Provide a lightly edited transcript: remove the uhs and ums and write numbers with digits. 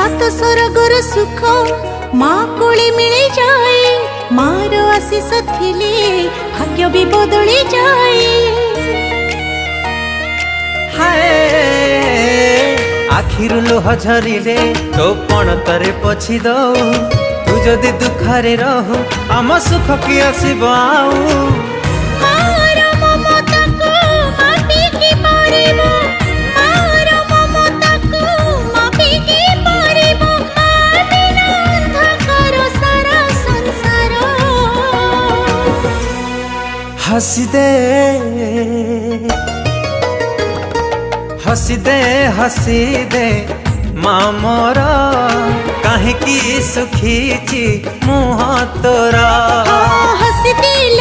सात स्वर्गर सुख माँ कोले मिले जाए मार आशीष थिले भाग्य भी बदली जाए। हाय आखिरु लोह झरिले तो पण तरे पछी दऊ तू जदि दुखरे रहू आम सुख की आसीब आऊ। हसी दे हसी दे हसी दे माँ मोर कहीं सुखीची मुँह तोरा। हसी दिल